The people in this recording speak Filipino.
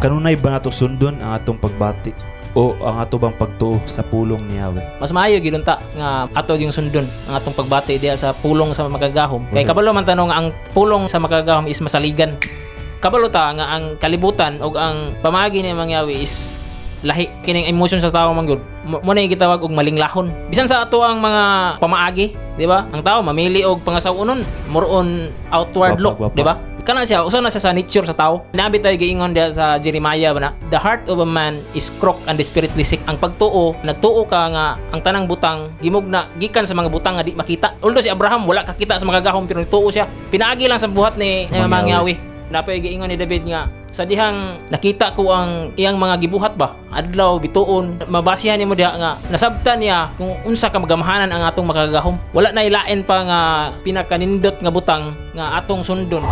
kanunay ba nato sundon ang atong pagbati o ang ato bang pagtuo sa pulong ni Yahweh? Mas maayo gid unta nga ato yung sundon ang atong pagbati diya sa pulong sa makagahom. Kay Okay. kabalo man tanong ang pulong sa makagahom is masaligan. Kabalo ta nga ang kalibutan o ang pamaagi ni Yahweh is lahi kining emotion sa tao man gud. Mo na gitawag og malinglahon. Bisan sa ato ang mga pamaagi, di ba? Ang tao mamili og pangasawunon, more on outward look, Wapa. di ba? Kana siya, usa na siya sa nature sa tao. Nabi tayo giingon diya sa Jeremiah ba na, the heart of a man is crook and the spirit is sick. Ang pagtuo, nagtuo ka nga ang tanang butang gimugna gikan sa mga butang nga di makita. Although si Abraham wala kakita sa magagahom pero nagtuo siya. Pinaagi lang sa buhat ni Mang Yahweh. Napay giingon ni David nga sa dihang nakita ko ang iyang mga gibuhat ba adlaw bituon mabasihan nimo diha nga nasabtan niya kung unsa ka magamahanan ang atong makagahom. Wala na ilain pa nga pinakanindot nga butang nga atong sundon.